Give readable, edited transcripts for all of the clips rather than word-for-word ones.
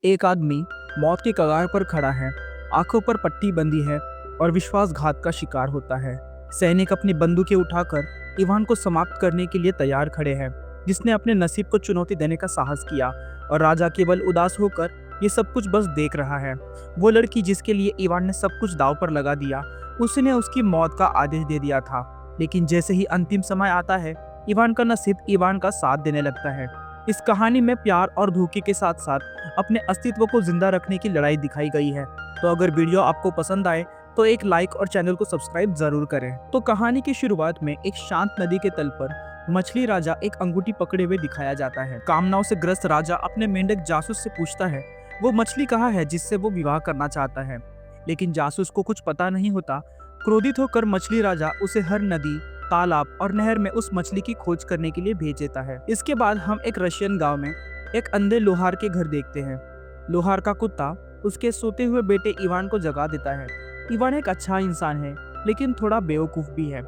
एक आदमी मौत के कगार पर खड़ा है, आंखों पर पट्टी बंधी है और विश्वासघात का शिकार होता है। सैनिक अपनी बंदूकें उठाकर इवान को समाप्त करने के लिए तैयार खड़े हैं, जिसने अपने नसीब को चुनौती देने का साहस किया। और राजा केवल उदास होकर ये सब कुछ बस देख रहा है। वो लड़की जिसके लिए इवान ने सब कुछ दांव पर लगा दिया, उसने उसकी मौत का आदेश दे दिया था। लेकिन जैसे ही अंतिम समय आता है, इवान का नसीब इवान का साथ देने लगता है। इस कहानी में प्यार और धोखे के साथ साथ अपने अस्तित्व को जिंदा रखने की लड़ाई दिखाई गई है। तो अगर वीडियो आपको पसंद आए तो एक लाइक और चैनल को सब्सक्राइब जरूर करें। तो कहानी की शुरुआत में एक शांत नदी के तल पर मछली राजा एक अंगूठी पकड़े हुए दिखाया जाता है। कामनाओं से ग्रस्त राजा अपने मेंढक जासूस से पूछता है वो मछली कहाँ है जिससे वो विवाह करना चाहता है। लेकिन जासूस को कुछ पता नहीं होता। क्रोधित होकर मछली राजा उसे हर नदी, तालाब और नहर में उस मछली की खोज करने के लिए भेज देता है। इसके बाद हम एक रशियन गांव में एक अंधे लोहार के घर देखते हैं। लोहार का कुत्ता उसके सोते हुए बेटे इवान को जगा देता है। इवान एक अच्छा इंसान है, लेकिन थोड़ा बेवकूफ भी है।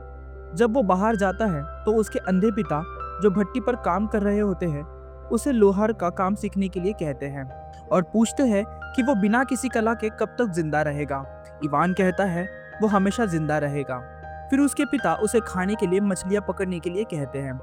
जब वो बाहर जाता है तो उसके अंधे पिता, जो भट्टी पर काम कर रहे होते हैं, उसे लोहार का काम सीखने के लिए कहते हैं और पूछते हैं कि वो बिना किसी कला के कब तक जिंदा रहेगा। इवान कहता है वो हमेशा जिंदा रहेगा। फिर उसके पिता उसे खाने के लिए मछलियां पकड़ने के लिए कहते हैं।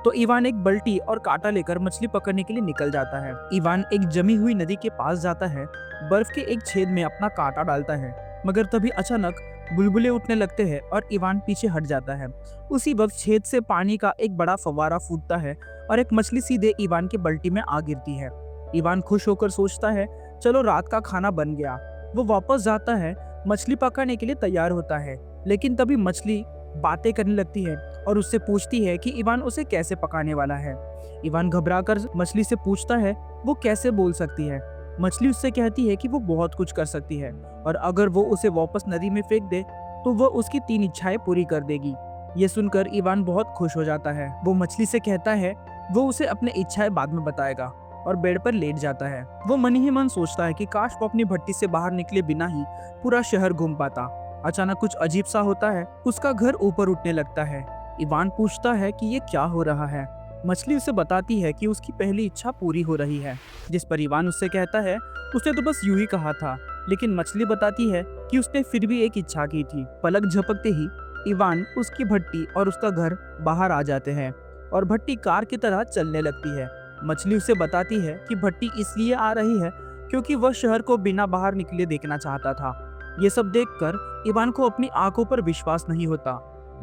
तो इवान एक बल्टी और कांटा लेकर मछली पकड़ने के लिए निकल जाता है। इवान एक जमी हुई नदी के पास जाता है, बर्फ के एक छेद में अपना कांटा डालता है, मगर तभी अचानक बुलबुले उठने लगते हैं और इवान पीछे हट जाता है। उसी वक्त छेद से पानी का एक बड़ा फव्वारा फूटता है और एक मछली सीधे इवान की बल्टी में आ गिरती है। इवान खुश होकर सोचता है चलो रात का खाना बन गया। वो वापस जाता है, मछली पकड़ने के लिए तैयार होता है। लेकिन तभी मछली बातें करने लगती है और उससे पूछती है कि इवान उसे कैसे पकाने वाला है। इवान घबराकर मछली से पूछता है वो कैसे बोल सकती है। मछली उससे कहती है कि वो बहुत कुछ कर सकती है और अगर वो उसे वापस नदी में फेंक दे तो वो उसकी 3 इच्छाएं पूरी कर देगी। ये सुनकर इवान बहुत खुश हो जाता है। वो मछली से कहता है वो उसे अपने इच्छाएं बाद में बताएगा और बेड पर लेट जाता है। वो मन ही मन सोचता है कि काश वो अपनी भट्टी से बाहर निकले बिना ही पूरा शहर घूम पाता। अचानक कुछ अजीब सा होता है, उसका घर ऊपर उठने लगता है। इवान पूछता है कि ये क्या हो रहा है। मछली उसे बताती है कि उसकी पहली इच्छा पूरी हो रही है, जिस पर इवान उससे कहता है उसने तो बस यूं ही कहा था। लेकिन मछली बताती है कि उसने फिर भी एक इच्छा की थी। पलक झपकते ही इवान, उसकी भट्टी और उसका घर बाहर आ जाते हैं और भट्टी कार की तरह चलने लगती है। मछली उसे बताती है कि भट्टी इसलिए आ रही है क्योंकि वह शहर को बिना बाहर निकले देखना चाहता था। ये सब देखकर इवान को अपनी आंखों पर विश्वास नहीं होता।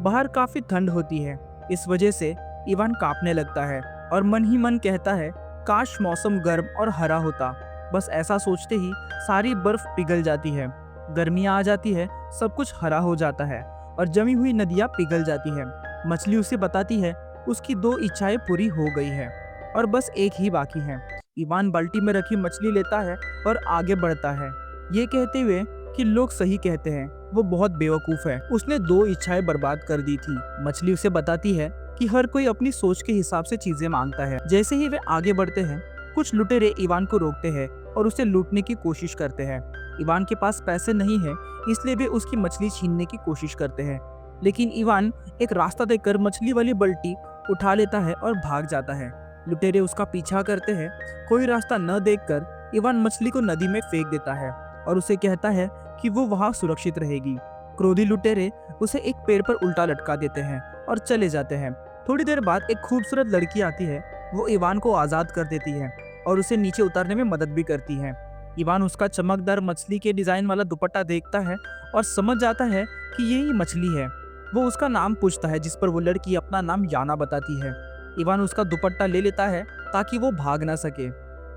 बाहर काफी ठंड होती है, इस वजह से इवान कांपने लगता है और मन ही मन कहता है काश मौसम गर्म और हरा होता। बस ऐसा सोचते ही सारी बर्फ पिघल जाती है, गर्मियाँ आ जाती है, सब कुछ हरा हो जाता है और जमी हुई नदियाँ पिघल जाती है। मछली उसे बताती है उसकी 2 इच्छाएं पूरी हो गई है और बस एक ही बाकी है। इवान बाल्टी में रखी मछली लेता है और आगे बढ़ता है, ये कहते हुए कि लोग सही कहते हैं, वो बहुत बेवकूफ है, उसने 2 इच्छाएं बर्बाद कर दी थी। मछली उसे बताती है कि हर कोई अपनी सोच के हिसाब से चीजें मांगता है। जैसे ही वे आगे बढ़ते हैं, कुछ लुटेरे इवान को रोकते हैं और उसे लूटने की कोशिश करते हैं। इवान के पास पैसे नहीं है, इसलिए वे उसकी मछली छीनने की कोशिश करते हैं। लेकिन इवान एक रास्ता देखकर मछली वाली बल्टी उठा लेता है और भाग जाता है। लुटेरे उसका पीछा करते हैं। कोई रास्ता न देखकर इवान मछली को नदी में फेंक देता है और उसे कहता है कि वो वहां सुरक्षित रहेगी। क्रोधी लुटेरे उसे एक पेड़ पर उल्टा लटका देते हैं और चले जाते हैं। थोड़ी देर बाद एक खूबसूरत लड़की आती है, वो इवान को आजाद कर देती है और उसे नीचे उतारने में मदद भी करती है। इवान उसका चमकदार मछली के डिजाइन वाला दुपट्टा देखता है और समझ जाता है कि यही मछली है। वो उसका नाम पूछता है, जिस पर वो लड़की अपना नाम याना बताती है। इवान उसका दुपट्टा ले लेता है ताकि वो भाग ना सके।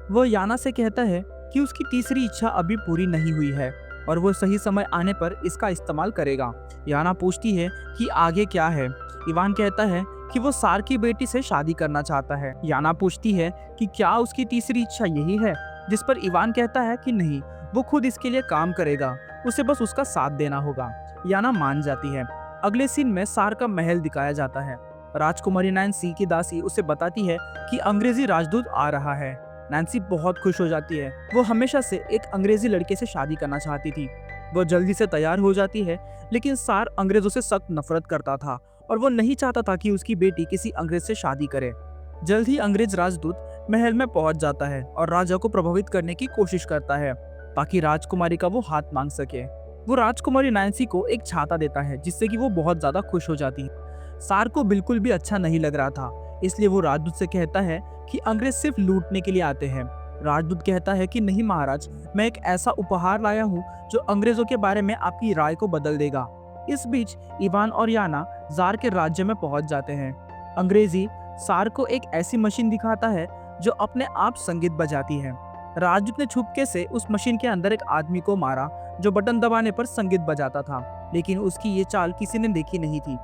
वो याना से कहता है कि उसकी तीसरी इच्छा अभी पूरी नहीं हुई है और वो सही समय आने पर इसका इस्तेमाल करेगा। याना पूछती है कि आगे क्या है। इवान कहता है कि वो सार की बेटी से शादी करना चाहता है। याना पूछती है कि क्या उसकी तीसरी इच्छा यही है, जिस पर इवान कहता है कि नहीं, वो खुद इसके लिए काम करेगा, उसे बस उसका साथ देना होगा। याना मान जाती है। अगले सीन में सार का महल दिखाया जाता है। राजकुमारी नैन्सी की दासी उसे बताती है कि अंग्रेजी राजदूत आ रहा है। नैन्सी बहुत खुश हो जाती है। वो हमेशा से एक अंग्रेजी लड़के से शादी करना चाहती थी। वो जल्दी से तैयार हो जाती है, लेकिन सार अंग्रेजों से सख्त नफरत करता था और वो नहीं चाहता था कि उसकी बेटी किसी अंग्रेज से शादी करे। जल्द ही अंग्रेज राजदूत महल में पहुंच जाता है और राजा को प्रभावित करने की कोशिश करता है ताकि राजकुमारी का वो हाथ मांग सके। वो राजकुमारी नैन्सी को एक छाता देता है जिससे कि वो बहुत ज्यादा खुश हो जाती है। सार को बिल्कुल भी अच्छा नहीं लग रहा था, इसलिए वो राजदूत से कहता है कि अंग्रेज सिर्फ लूटने के लिए आते हैं। राजदूत कहता है कि नहीं महाराज, मैं एक ऐसा उपहार लाया हूँ जो अंग्रेजों के बारे में आपकी राय को बदल देगा। इस बीच इवान और याना जार के राज्य में पहुंच जाते हैं। अंग्रेजी सार को एक ऐसी मशीन दिखाता है जो अपने आप संगीत बजाती है। राजदूत ने छुपके से उस मशीन के अंदर एक आदमी को मारा जो बटन दबाने पर संगीत बजाता था, लेकिन उसकी ये चाल किसी ने देखी नहीं थी।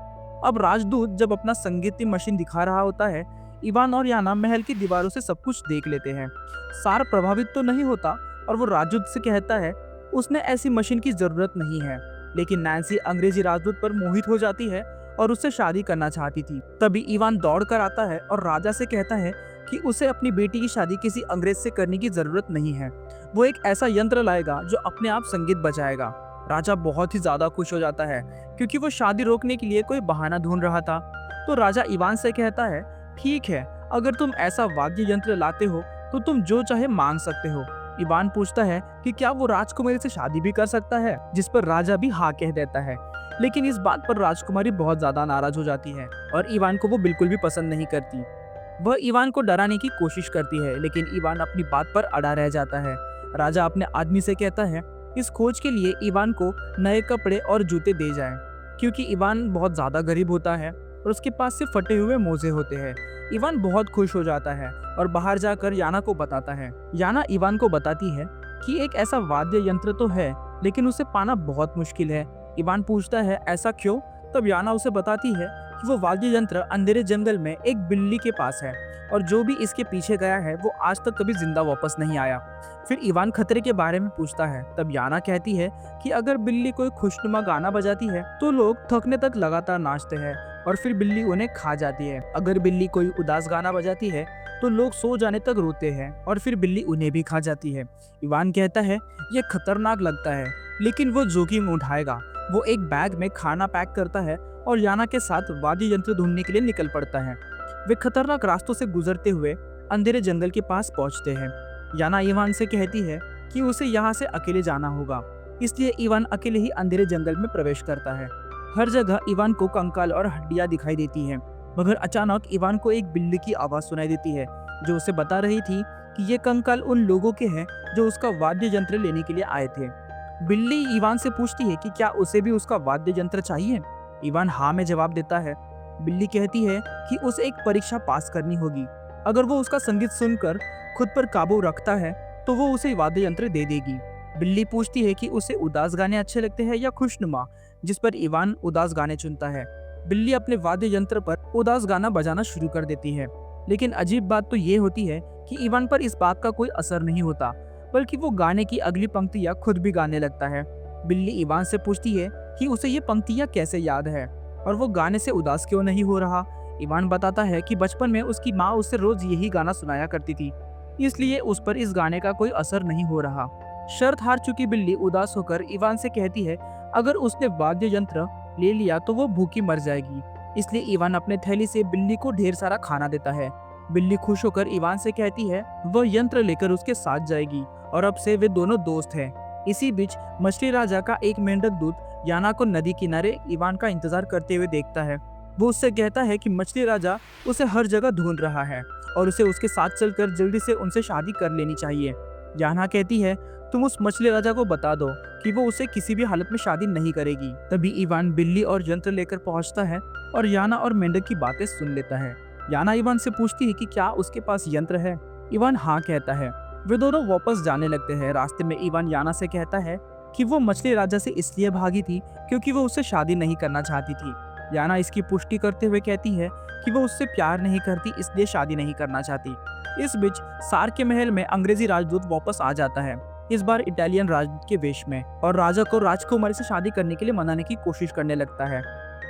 अब राजदूत जब अपना संगीत मशीन दिखा रहा होता है, इवान और याना महल की दीवारों से सब कुछ देख लेते हैं। सार प्रभावित तो नहीं होता और वो राजदूत से कहता है उसने ऐसी मशीन की जरूरत नहीं है, लेकिन नैन्सी अंग्रेजी राजदूत पर मोहित हो जाती है और उससे शादी करना चाहती थी। तभी इवान दौड़ कर आता है और राजा से कहता है कि उसे अपनी बेटी की शादी किसी अंग्रेज से करने की जरूरत नहीं है, वो एक ऐसा यंत्र लाएगा जो अपने आप संगीत बजाएगा। राजा बहुत ही ज्यादा खुश हो जाता है क्योंकि वो शादी रोकने के लिए कोई बहाना ढूंढ रहा था। तो राजा इवान से कहता है ठीक है, अगर तुम ऐसा वाद्य यंत्र लाते हो तो तुम जो चाहे मांग सकते हो। इवान पूछता है कि क्या वो राजकुमारी से शादी भी कर सकता है, जिस पर राजा भी हाँ कह देता है। लेकिन इस बात पर राजकुमारी बहुत ज्यादा नाराज हो जाती है और इवान को वो बिल्कुल भी पसंद नहीं करती। वह इवान को डराने की कोशिश करती है, लेकिन इवान अपनी बात पर अड़ा रह जाता है। राजा अपने आदमी से कहता है इस खोज के लिए इवान को नए कपड़े और जूते दे जाएं, क्योंकि इवान बहुत ज्यादा गरीब होता है और उसके पास सिर्फ फटे हुए मोजे होते हैं। इवान बहुत खुश हो जाता है और बाहर जाकर याना को बताता है। याना इवान को बताती है कि एक ऐसा वाद्य यंत्र तो है, लेकिन उसे पाना बहुत मुश्किल है। इवान पूछता है ऐसा क्यों? तब याना उसे बताती है कि वो वाद्य यंत्र अंधेरे जंगल में एक बिल्ली के पास है और जो भी इसके पीछे गया है वो आज तक कभी जिंदा वापस नहीं आया। फिर इवान खतरे के बारे में पूछता है। तब याना कहती है कि अगर बिल्ली कोई खुशनुमा गाना बजाती है तो लोग थकने तक लगातार नाचते हैं और फिर बिल्ली उन्हें खा जाती है। अगर बिल्ली कोई उदास गाना बजाती है तो लोग सो जाने तक रोते हैं और फिर बिल्ली उन्हें भी खा जाती है। इवान कहता है ये खतरनाक लगता है, लेकिन वो जोखिम उठाएगा। वो एक बैग में खाना पैक करता है और याना के साथ वाद्य यंत्र ढूंढने के लिए निकल पड़ता है। वे खतरनाक रास्तों से गुजरते हुए अंधेरे जंगल के पास पहुंचते हैं। याना इवान से कहती है कि उसे यहाँ से अकेले जाना होगा, इसलिए इवान अकेले ही अंधेरे जंगल में प्रवेश करता है। हर जगह इवान को कंकाल और हड्डियां दिखाई देती हैं, मगर अचानक इवान को एक बिल्ली की आवाज सुनाई देती है जो उसे बता रही थी कि ये कंकाल उन लोगों के हैं जो उसका वाद्य यंत्र लेने के लिए आए थे। बिल्ली इवान से पूछती है कि क्या उसे भी उसका वाद्य यंत्र चाहिए। इवान हाँ में जवाब देता है। बिल्ली कहती है कि उसे एक परीक्षा पास करनी होगी। अगर वो उसका संगीत सुनकर खुद पर काबू रखता है तो वो उसे वाद्य यंत्र दे देगी। बिल्ली पूछती है कि उसे उदास गाने अच्छे लगते हैं या खुशनुमा, जिस पर इवान उदास गाने चुनता है। बिल्ली अपने वाद्य यंत्र पर उदास गाना बजाना शुरू कर देती है, लेकिन अजीब बात तो ये होती है कि इवान पर इस बात का कोई असर नहीं होता, बल्कि वो गाने की अगली पंक्तियां खुद भी गाने लगता है। बिल्ली इवान से पूछती है कि उसे ये पंक्तियां कैसे याद है और वो गाने से उदास क्यों नहीं हो रहा। इवान बताता है कि बचपन में उसकी माँ उसे रोज यही गाना सुनाया करती थी, इसलिए उस पर इस गाने का कोई असर नहीं हो रहा। शर्त हार चुकी बिल्ली उदास होकर इवान से कहती है अगर उसने वाद्य यंत्र ले लिया तो वो भूखी मर जाएगी, इसलिए इवान अपने थैली से बिल्ली को ढेर सारा खाना देता है। बिल्ली खुश होकर इवान से कहती है वह यंत्र लेकर उसके साथ जाएगी और अब से वे दोनों दोस्त हैं। इसी बीच मछली राजा का एक मेंढक दूत याना को नदी किनारे इवान का इंतजार करते हुए देखता है। वो उससे कहता है कि मछली राजा उसे हर जगह ढूंढ रहा है और उसे उसके साथ चलकर जल्दी से उनसे शादी कर लेनी चाहिए। याना कहती है तुम उस मछली राजा को बता दो कि वो उसे किसी भी हालत में शादी नहीं करेगी। तभी इवान बिल्ली और यंत्र लेकर पहुंचता है और याना और मेंढक की बातें सुन लेता है। याना इवान से पूछती है कि क्या उसके पास यंत्र है। इवान हाँ कहता है। वे दोनों वापस जाने लगते हैं। रास्ते में इवान याना से कहता है कि वो मछली राजा से इसलिए भागी थी क्योंकि वो उससे शादी नहीं करना चाहती थी। याना इसकी पुष्टि करते हुए कहती है कि वो उससे प्यार नहीं करती, इसलिए शादी नहीं करना चाहती। इस बीच सार के महल में अंग्रेजी राजदूत वापस आ जाता है, इस बार इटालियन राजदूत के वेश में, और राजा को राजकुमारी से शादी करने के लिए मनाने की कोशिश करने लगता है।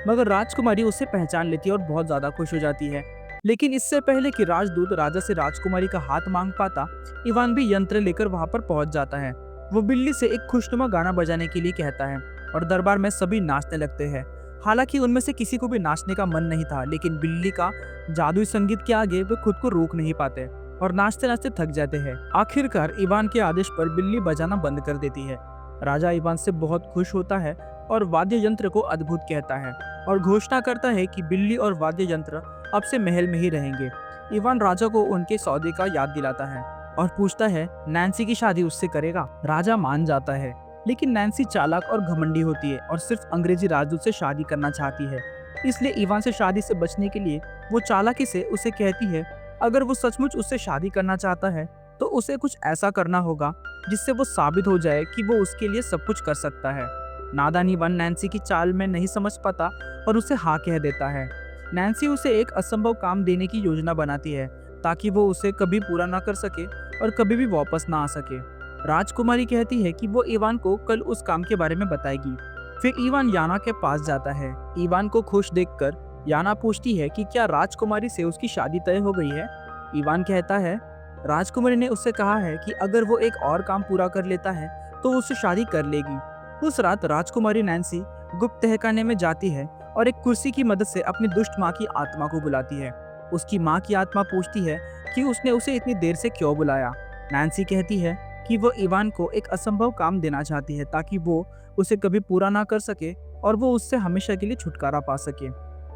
मगर राजकुमारी उसे पहचान लेती है और बहुत ज्यादा खुश हो जाती है। लेकिन इससे पहले कि राजदूत राजा से राजकुमारी का हाथ मांग पाता, इवान भी यंत्र लेकर वहां पर पहुंच जाता है। वो बिल्ली से एक खुशनुमा गाना बजाने के लिए कहता है और दरबार में सभी नाचने लगते हैं। हालांकि उनमें से किसी को भी नाचने का मन नहीं था, लेकिन बिल्ली का जादुई संगीत के आगे वे खुद को रोक नहीं पाते। और नाचते नाचते थक जाते हैं। आखिरकार इवान के आदेश पर बिल्ली बजाना बंद कर देती है। राजा इवान से बहुत खुश होता है और वाद्य यंत्र को अद्भुत कहता है और घोषणा करता है कि बिल्ली और वाद्य यंत्र अब से महल में ही रहेंगे। इवान राजा को उनके सौदे का याद दिलाता है और पूछता है नैन्सी की शादी उससे करेगा। राजा मान जाता है, लेकिन नैन्सी चालाक और घमंडी होती है और सिर्फ अंग्रेजी राजदूत से शादी करना चाहती है। इसलिए इवान से शादी से बचने के लिए वो चालाकी से उसे कहती है अगर वो सचमुच उससे शादी करना चाहता है तो उसे कुछ ऐसा करना होगा जिससे वो साबित हो जाए कि वो उसके लिए सब कुछ कर सकता है। नादान इवान नैन्सी की चाल में नहीं समझ पाता और उसे हाँ कह देता है। नैन्सी उसे एक असंभव काम देने की योजना बनाती है ताकि वो उसे कभी पूरा ना कर सके और कभी भी वापस ना आ सके। राजकुमारी कहती है कि वो इवान को कल उस काम के बारे में बताएगी। फिर इवान याना के पास जाता है। इवान को खुश देखकर याना पूछती है कि क्या राजकुमारी से उसकी शादी तय हो गई है। इवान कहता है राजकुमारी ने उससे कहा है कि अगर वो एक और काम पूरा कर लेता है तो उससे शादी कर लेगी। उस रात राजकुमारी नैन्सी गुप्त तहखाने में जाती है और एक कुर्सी की मदद से अपनी दुष्ट माँ की आत्मा को बुलाती है। उसकी माँ की आत्मा पूछती है कि उसने उसे इतनी देर से क्यों बुलाया। नैन्सी कहती है कि वो इवान को एक असंभव काम देना चाहती है ताकि वो उसे कभी पूरा ना कर सके और वो उससे हमेशा के लिए छुटकारा पा सके।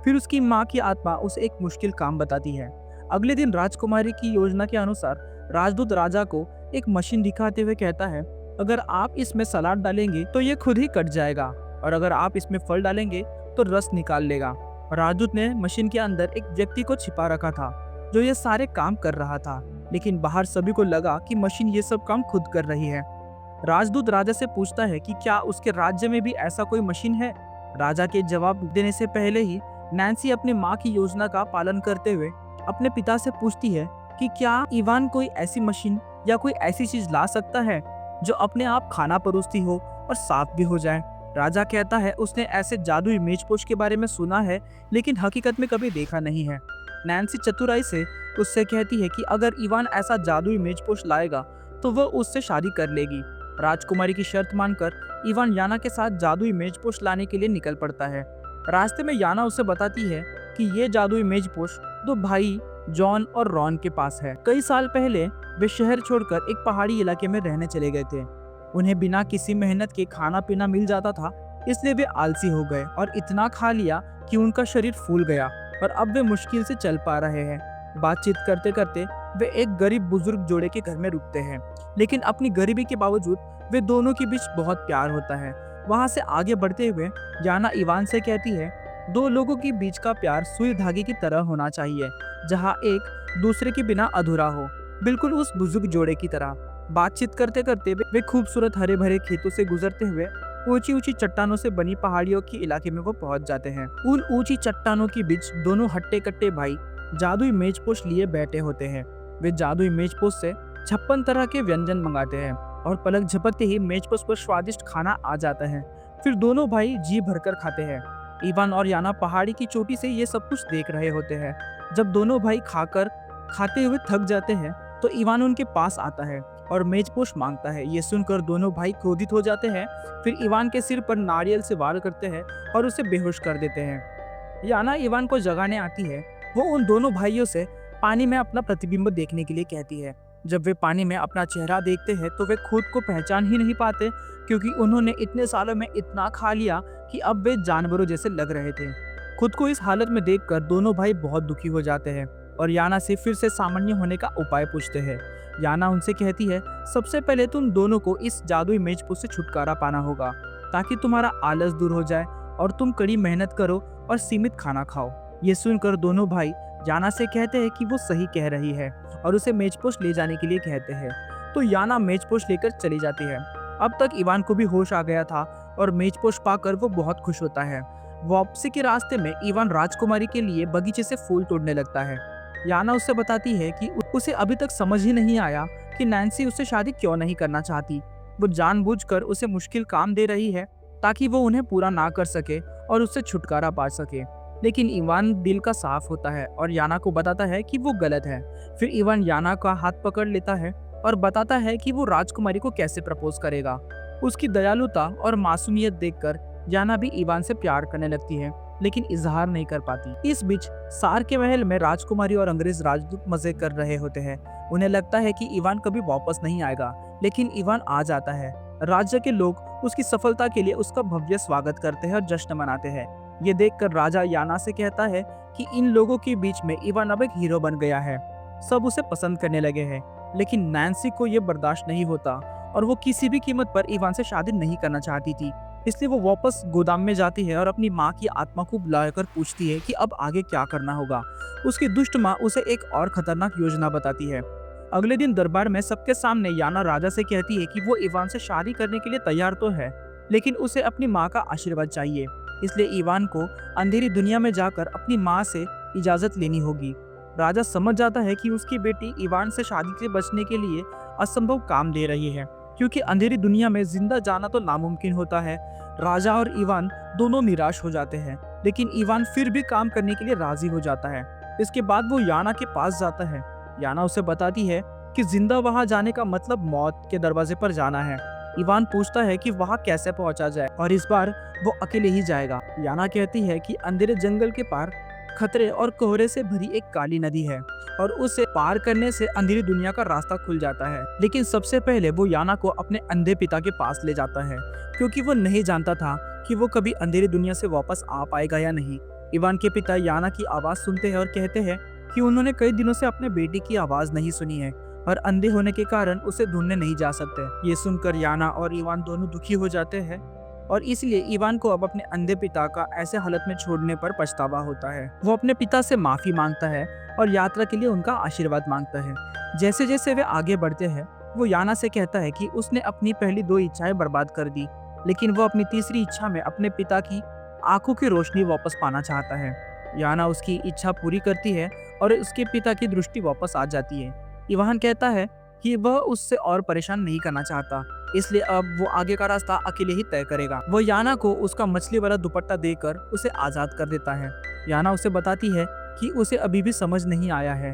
फिर उसकी माँ की आत्मा उसे एक मुश्किल काम बताती है। अगले दिन राजकुमारी की योजना के अनुसार राजदूत राजा को एक मशीन दिखाते हुए कहता है अगर आप इसमें सलाद डालेंगे तो ये खुद ही कट जाएगा और अगर आप इसमें फल डालेंगे तो रस निकाल लेगा। राजदूत ने मशीन के अंदर एक व्यक्ति को छिपा रखा था जो ये सारे काम कर रहा था, लेकिन बाहर सभी को लगा कि मशीन ये सब काम खुद कर रही है। राजदूत राजा से पूछता है कि क्या उसके राज्य में भी ऐसा कोई मशीन है। राजा के जवाब देने से पहले ही नैन्सी अपनी माँ की योजना का पालन करते हुए अपने पिता से पूछती है कि क्या इवान कोई ऐसी मशीन या कोई ऐसी चीज ला सकता है जो अपने आप खाना परोसती हो और साफ भी हो जाए। राजा कहता है उसने ऐसे जादुई मेजपोश के बारे में सुना है लेकिन हकीकत में कभी देखा नहीं है। नैन्सी चतुराई से उससे कहती है कि अगर इवान ऐसा जादुई मेजपोश लाएगा तो वह उससे शादी कर लेगी। राजकुमारी की शर्त मानकर इवान याना के साथ जादुई मेजपोश लाने के लिए निकल पड़ता है। रास्ते में याना उसे बताती है कि ये जादुई मेजपोश दो भाई जॉन और रॉन के पास है। कई साल पहले वे शहर छोड़कर एक पहाड़ी इलाके में रहने चले गए थे। उन्हें बिना किसी मेहनत के खाना पीना मिल जाता था, इसलिए वे आलसी हो गए और इतना खा लिया कि उनका शरीर फूल गया और अब वे मुश्किल से चल पा रहे हैं। बातचीत करते करते वे एक गरीब बुजुर्ग जोड़े के घर में रुकते हैं, लेकिन अपनी गरीबी के बावजूद वे दोनों के बीच बहुत प्यार होता है। वहां से आगे बढ़ते हुए याना इवान से कहती है दो लोगों के बीच का प्यार सुई धागे की तरह होना चाहिए, जहां एक दूसरे के बिना अधूरा हो, बिल्कुल उस बुजुर्ग जोड़े की तरह। बातचीत करते करते वे खूबसूरत हरे भरे खेतों से गुजरते हुए ऊंची ऊंची चट्टानों से बनी पहाड़ियों के इलाके में वो पहुंच जाते हैं। उन ऊंची चट्टानों के बीच दोनों हट्टे कट्टे भाई जादुई मेजपोश लिए बैठे होते हैं। वे जादुई मेजपोश से 56 तरह के व्यंजन मंगाते हैं और पलक झपकते ही मेजपोश पर स्वादिष्ट खाना आ जाता है। फिर दोनों भाई जी भरकर खाते हैं। इवान और याना पहाड़ी की चोटी से ये सब कुछ देख रहे होते हैं। जब दोनों भाई खाते हुए थक जाते हैं तो इवान उनके पास आता है और मेजपोश मांगता है। ये सुनकर दोनों भाई क्रोधित हो जाते हैं। फिर इवान के सिर पर नारियल से वार करते हैं और उसे बेहोश कर देते हैं। याना इवान को जगाने आती है। वो उन दोनों भाइयों से पानी में अपना प्रतिबिंब देखने के लिए कहती है। जब वे पानी में अपना चेहरा देखते हैं तो वे खुद को पहचान ही नहीं पाते, क्योंकि उन्होंने इतने सालों में इतना खा लिया कि अब वे जानवरों जैसे लग रहे थे। खुद को इस हालत में देखकर दोनों भाई बहुत दुखी हो जाते हैं और याना से फिर से सामान्य होने का उपाय पूछते हैं। याना उनसे कहती है सबसे पहले तुम दोनों को इस जादुई मेजपोश से छुटकारा पाना होगा ताकि तुम्हारा आलस दूर हो जाए और तुम कड़ी मेहनत करो और सीमित खाना खाओ। ये सुनकर दोनों भाई याना से कहते हैं कि वो सही कह रही है और उसे मेजपोश ले जाने के लिए कहते हैं। तो याना मेजपोश लेकर चली जाती है। अब तक इवान को भी होश आ गया था और मेजपोश पाकर वो बहुत खुश होता है। वापसी के रास्ते में इवान राजकुमारी के लिए बगीचे से फूल तोड़ने लगता है। याना उससे बताती है कि उसे अभी तक समझ ही नहीं आया कि नैन्सी उससे शादी क्यों नहीं करना चाहती। वो जानबूझकर उसे मुश्किल काम दे रही है ताकि वो उन्हें पूरा ना कर सके और उससे छुटकारा पा सके। लेकिन इवान दिल का साफ होता है और याना को बताता है कि वो गलत है। फिर इवान याना का हाथ पकड़ लेता है और बताता है कि वो राजकुमारी को कैसे प्रपोज करेगा। उसकी दयालुता और मासूमियत देखकर याना भी इवान से प्यार करने लगती है। लेकिन इजहार नहीं कर पाती। इस बीच सार के महल में राजकुमारी और अंग्रेज राजदूत मजे कर रहे होते हैं। उन्हें लगता है कि इवान कभी वापस नहीं आएगा, लेकिन इवान आ जाता है। राज्य के लोग उसकी सफलता के लिए उसका भव्य स्वागत करते हैं और जश्न मनाते हैं। ये देखकर राजा याना से कहता है कि इन लोगों के बीच में इवान अब एक हीरो बन गया है। सब उसे पसंद करने लगे हैं, लेकिन नैन्सी को ये बर्दाश्त नहीं होता और वो किसी भी कीमत पर इवान से शादी नहीं करना चाहती थी। इसलिए वो वापस गोदाम में जाती है और अपनी माँ की आत्मा को बुलाकर पूछती है कि अब आगे क्या करना होगा। उसकी दुष्ट माँ उसे एक और खतरनाक योजना बताती है। अगले दिन दरबार में सबके सामने याना राजा से कहती है कि वो इवान से शादी करने के लिए तैयार तो है, लेकिन उसे अपनी माँ का आशीर्वाद चाहिए। इसलिए इवान को अंधेरी दुनिया में जाकर अपनी माँ से इजाजत लेनी होगी। राजा समझ जाता है कि उसकी बेटी इवान से शादी से बचने के लिए असंभव काम दे रही है, क्योंकि अंधेरी दुनिया में जिंदा जाना तो नामुमकिन होता है। राजा और इवान दोनों निराश हो जाते हैं, लेकिन इवान फिर भी काम करने के लिए राजी हो जाता है। इसके बाद वो याना के पास जाता है। याना उसे बताती है कि जिंदा वहां जाने का मतलब मौत के दरवाजे पर जाना है। इवान पूछता है कि वहां कैसे पहुंचा जाए, और इस बार वो अकेले ही जाएगा। याना कहती है कि अंधेरे जंगल के पार खतरे और कोहरे से भरी एक काली नदी है, और उसे पार करने से अंधेरी दुनिया का रास्ता खुल जाता है। लेकिन सबसे पहले वो याना को अपने अंधे पिता के पास ले जाता है, क्योंकि वो नहीं जानता था कि वो कभी अंधेरी दुनिया से वापस आ पाएगा या नहीं। इवान के पिता याना की आवाज सुनते हैं और कहते हैं कि उन्होंने कई दिनों से अपने बेटे की आवाज नहीं सुनी है और अंधे होने के कारण उसे ढूंढने नहीं जा सकते। ये सुनकर याना और इवान दोनों दुखी हो जाते हैं, और इसलिए इवान को अब अपने अंधे पिता का ऐसे हालत में छोड़ने पर पछतावा होता है। वो अपने पिता से माफी मांगता है और यात्रा के लिए उनका आशीर्वाद मांगता है। जैसे जैसे वे आगे बढ़ते हैं, वो याना से कहता है कि उसने अपनी पहली 2 इच्छाएं बर्बाद कर दी, लेकिन वो अपनी तीसरी इच्छा में अपने पिता की आंखों की रोशनी वापस पाना चाहता है। याना उसकी इच्छा पूरी करती है और उसके पिता की दृष्टि वापस आ जाती है। इवान कहता है कि वह उससे और परेशान नहीं करना चाहता, इसलिए अब वो आगे का रास्ता अकेले ही तय करेगा। वो याना को उसका मछली वाला दुपट्टा देकर उसे आजाद कर देता है। याना उसे बताती है कि उसे अभी भी समझ नहीं आया है।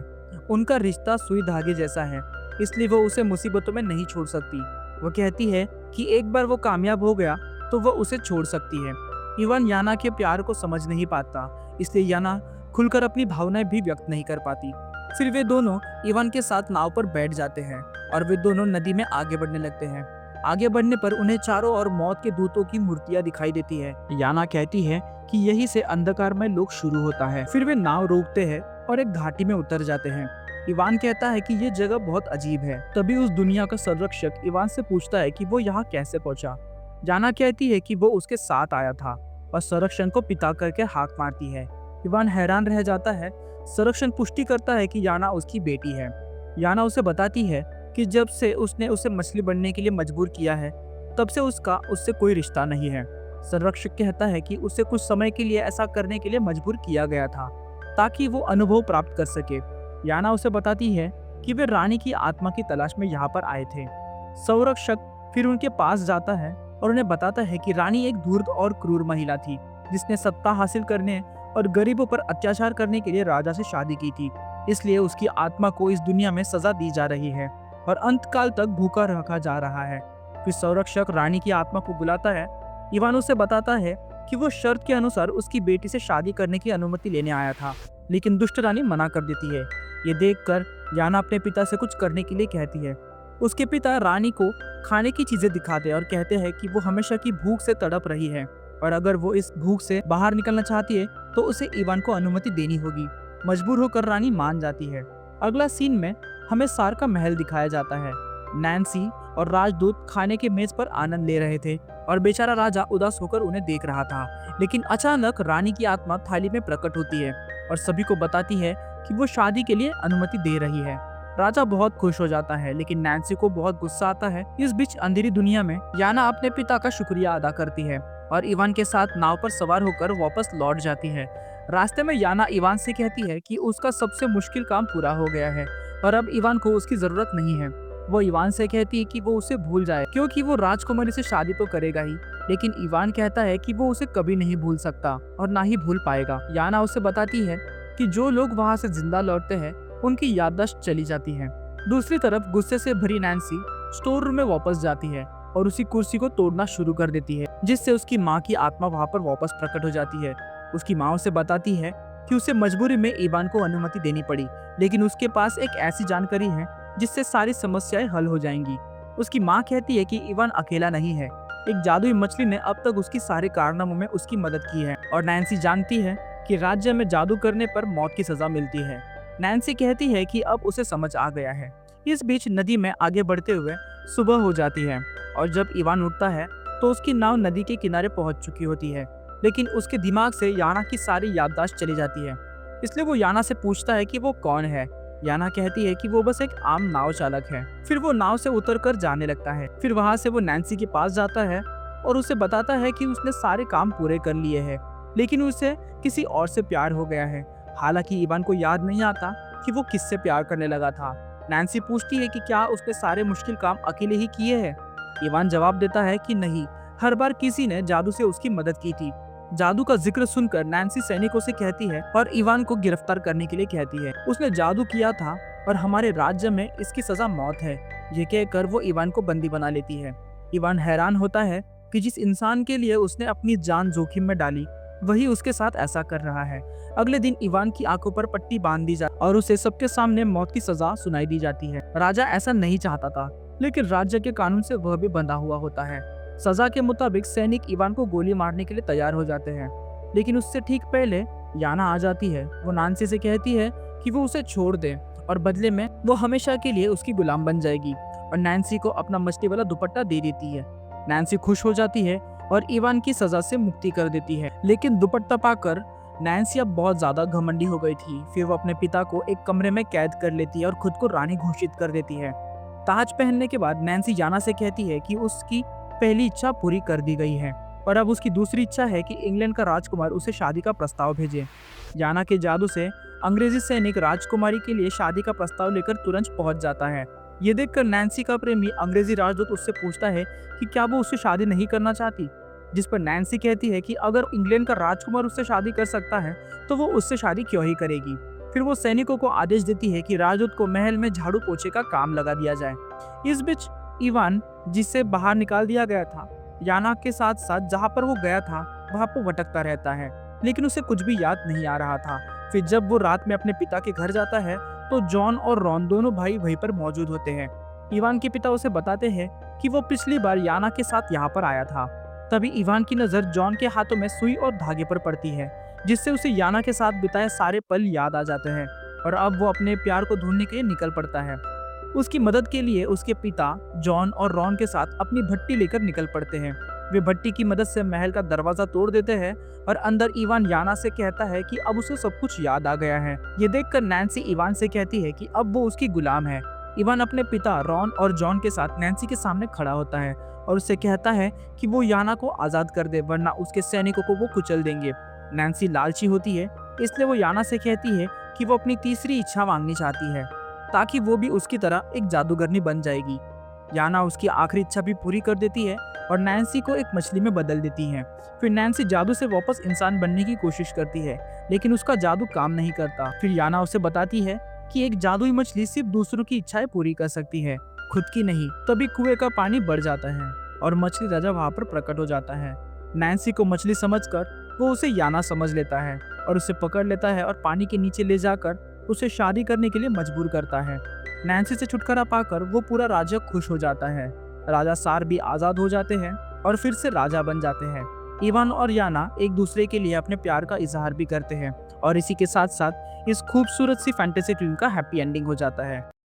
उनका रिश्ता सुई धागे जैसा है, इसलिए वो उसे मुसीबतों में नहीं छोड़ सकती। वो कहती है कि एक बार वो कामयाब हो गया तो वो उसे छोड़ सकती है। इवान याना के प्यार को समझ नहीं पाता, इसलिए याना खुलकर अपनी भावनाएं भी व्यक्त नहीं कर पाती। फिर वे दोनों इवान के साथ नाव पर बैठ जाते हैं और वे दोनों नदी में आगे बढ़ने लगते हैं। आगे बढ़ने पर उन्हें चारों ओर मौत के दूतों की मूर्तियां दिखाई देती है। याना कहती है कि यही से अंधकारमय लोक शुरू होता है। फिर वे नाव रोकते हैं और एक घाटी में उतर जाते हैं। इवान कहता है कि ये जगह बहुत अजीब है। तभी उस दुनिया का संरक्षक इवान से पूछता है कि वो यहाँ कैसे पहुंचा। याना कहती है कि वो उसके साथ आया था और संरक्षक को पिता करके हाक मारती है। इवान हैरान रह जाता है। संरक्षक पुष्टि करता है कि याना उसकी बेटी है। याना उसे बताती है कि जब से उसने उसे मछली बनने के लिए मजबूर किया है, तब से उसका उससे कोई रिश्ता नहीं है। संरक्षक कहता है कि उसे कुछ समय के लिए ऐसा करने के लिए मजबूर किया गया था, ताकि वो अनुभव प्राप्त कर सके। याना उसे बताती है कि वे रानी की आत्मा की तलाश में यहाँ पर आए थे। संरक्षक फिर उनके पास जाता है और उन्हें बताता है कि रानी एक धूर्त और क्रूर महिला थी, जिसने सत्ता हासिल करने और गरीबों पर अत्याचार करने के लिए राजा से शादी की थी। इसलिए उसकी आत्मा को इस दुनिया में सजा दी जा रही है और अंतकाल तक भूखा रखा जा रहा है। फिर संरक्षक रानी की आत्मा को बुलाता है। इवान उसे बताता है कि वो शर्त के अनुसार उसकी बेटी से शादी करने की अनुमति लेने आया था, लेकिन दुष्ट रानी मना कर देती है। ये देखकर याना अपने पिता से कुछ करने के लिए कहती है। उसके पिता रानी को खाने की चीजें दिखाते हैं और कहते हैं कि वो हमेशा की भूख से तड़प रही है, और अगर वो इस भूख से बाहर निकलना चाहती है तो उसे इवान को अनुमति देनी होगी। मजबूर होकर रानी मान जाती है। अगला सीन में हमें सार का महल दिखाया जाता है। नैन्सी और राजदूत खाने के मेज पर आनंद ले रहे थे और बेचारा राजा उदास होकर उन्हें देख रहा था। लेकिन अचानक रानी की आत्मा थाली में प्रकट होती है और सभी को बताती है कि वो शादी के लिए अनुमति दे रही है। राजा बहुत खुश हो जाता है, लेकिन नैन्सी को बहुत गुस्सा आता है। इस बीच अंधेरी दुनिया में याना अपने पिता का शुक्रिया अदा करती है और इवान के साथ नाव पर सवार होकर वापस लौट जाती है। रास्ते में याना इवान से कहती है कि उसका सबसे मुश्किल काम पूरा हो गया है और अब इवान को उसकी जरूरत नहीं है। वो इवान से कहती है कि वो उसे भूल जाए, क्योंकि वो राजकुमारी से शादी तो करेगा ही, लेकिन इवान कहता है कि वो उसे कभी नहीं भूल सकता और ना ही भूल पाएगा। याना उसे बताती है कि जो लोग वहाँ से जिंदा लौटते हैं उनकी याददाश्त चली जाती है। दूसरी तरफ गुस्से से भरी नैन्सी स्टोर रूम में वापस जाती है और उसी कुर्सी को तोड़ना शुरू कर देती है, जिससे उसकी माँ की आत्मा वहाँ पर वापस प्रकट हो जाती है। उसकी माँ उसे बताती है कि उसे मजबूरी में इवान को अनुमति देनी पड़ी, लेकिन उसके पास एक ऐसी जानकारी है जिससे सारी समस्याएं हल हो जाएंगी। उसकी माँ कहती है कि इवान अकेला नहीं है, एक जादुई मछली ने अब तक उसकी सारे कारनामों में उसकी मदद की है और नैन्सी जानती है कि राज्य में जादू करने पर मौत की सजा मिलती है। नैन्सी कहती है कि अब उसे समझ आ गया है। इस बीच नदी में आगे बढ़ते हुए सुबह हो जाती है और जब इवान उठता है तो उसकी नाव नदी के किनारे पहुंच चुकी होती है, लेकिन उसके दिमाग से याना की सारी याददाश्त चली जाती है। इसलिए वो याना से पूछता है कि वो कौन है। याना कहती है कि वो बस एक आम नाव चालक है। फिर वो नाव से उतरकर जाने लगता है। फिर वहां से वो नैन्सी के पास जाता है और उसे बताता है कि उसने सारे काम पूरे कर लिए हैं, लेकिन उसे किसी और से प्यार हो गया है। हालांकि इवान को याद नहीं आता कि वो किससे प्यार करने लगा था। नैन्सी पूछती है कि क्या उसने सारे मुश्किल काम अकेले ही किए हैं। इवान जवाब देता है कि नहीं, हर बार किसी ने जादू से उसकी मदद की थी। जादू का जिक्र सुनकर नैन्सी सैनिकों से कहती है और इवान को गिरफ्तार करने के लिए कहती है। उसने जादू किया था और हमारे राज्य में इसकी सजा मौत है। ये कहकर वो इवान को बंदी बना लेती है। इवान हैरान होता है कि जिस इंसान के लिए उसने अपनी जान जोखिम में डाली, वही उसके साथ ऐसा कर रहा है। अगले दिन इवान की आंखों पर पट्टी बांध दी जाती और उसे सबके सामने मौत की सजा सुनाई दी जाती है। राजा ऐसा नहीं चाहता था, लेकिन राज्य के कानून से वह भी बंधा हुआ होता है। सजा के मुताबिक सैनिक इवान को गोली मारने के लिए तैयार हो जाते हैं, लेकिन उससे ठीक पहले याना आ जाती है। वो नैन्सी से कहती है कि वो उसे छोड़ दे और बदले में वो हमेशा के लिए उसकी गुलाम बन जाएगी और नैन्सी को अपना मछली वाला दुपट्टा दे देती है। नैन्सी खुश हो जाती है और इवान की सजा से मुक्ति कर देती है, लेकिन दुपट्टा पाकर नैन्सी अब बहुत ज्यादा घमंडी हो गई थी। फिर वो अपने पिता को एक कमरे में कैद कर लेती है और खुद को रानी घोषित कर देती है। ताज पहनने के बाद नैन्सी याना से कहती है कि उसकी पहली इच्छा पूरी कर दी गई है और अब उसकी दूसरी इच्छा है कि इंग्लैंड का राजकुमार उसे शादी का प्रस्ताव भेजे। याना के जादू से अंग्रेजी सैनिक राजकुमारी के लिए शादी का प्रस्ताव लेकर तुरंत पहुंच जाता है। ये देखकर नैन्सी का प्रेमी अंग्रेजी राजदूत उससे पूछता है कि क्या वो उससे शादी नहीं करना चाहती, जिस पर नैन्सी कहती है कि अगर इंग्लैंड का राजकुमार उससे शादी कर सकता है तो वो उससे शादी क्यों ही करेगी। फिर वो सैनिकों को आदेश देती है कि राजदूत को महल में झाड़ू पोछे का काम लगा दिया जाए। इस बीच इवान, जिसे बाहर निकाल दिया गया था, याना के साथ साथ जहाँ पर वो गया था वहाँ पर भटकता रहता है, लेकिन उसे कुछ भी याद नहीं आ रहा था। फिर जब वो रात में अपने पिता के घर जाता है तो जॉन और रॉन दोनों भाई वहीं पर मौजूद होते हैं। इवान के पिता उसे बताते हैं कि वो पिछली बार याना के साथ यहाँ पर आया था। तभी इवान की नजर जॉन के हाथों में सुई और धागे पर पड़ती है, जिससे उसे याना के साथ बिताए सारे पल याद आ जाते हैं और अब वो अपने प्यार को ढूंढने के लिए निकल पड़ता है। उसकी मदद के लिए उसके पिता जॉन और रॉन के साथ अपनी भट्टी लेकर निकल पड़ते हैं। वे भट्टी की मदद से महल का दरवाजा तोड़ देते हैं और अंदर इवान याना से कहता है कि अब उसे सब कुछ याद आ गया है। ये देखकर नैन्सी इवान से कहती है कि अब वो उसकी गुलाम है। इवान अपने पिता रॉन और जॉन के साथ नैन्सी के सामने खड़ा होता है और उससे कहता है कि वो याना को आजाद कर दे, वरना उसके सैनिकों को वो कुचल देंगे। नैन्सी लालची होती है, इसलिए वो याना से कहती है कि वो अपनी तीसरी इच्छा मांगनी चाहती है ताकि वो भी उसकी तरह एक जादूगरनी बन जाएगी। याना उसकी आखिरी इच्छा भी पूरी कर देती है और नैन्सी को एक मछली में बदल देती है। फिर नैन्सी जादू से वापस इंसान बनने की कोशिश करती है, लेकिन उसका जादू काम नहीं करता। फिर याना उसे बताती है कि एक जादुई मछली सिर्फ दूसरों की इच्छाएं पूरी कर सकती है, खुद की नहीं। तभी कुएं का पानी बढ़ जाता है और मछली राजा वहां पर प्रकट हो जाता है। नैन्सी को मछली समझकर वो उसे याना समझ लेता है और उसे पकड़ लेता है और पानी के नीचे ले जाकर उसे शादी करने के लिए मजबूर करता है। नैन्सी से छुटकारा पाकर वो पूरा राज्य खुश हो जाता है। राजा सार भी आजाद हो जाते हैं और फिर से राजा बन जाते हैं। इवान और याना एक दूसरे के लिए अपने प्यार का इजहार भी करते हैं और इसी के साथ साथ इस खूबसूरत सी फैंटेसी फिल्म का हैप्पी एंडिंग हो जाता है।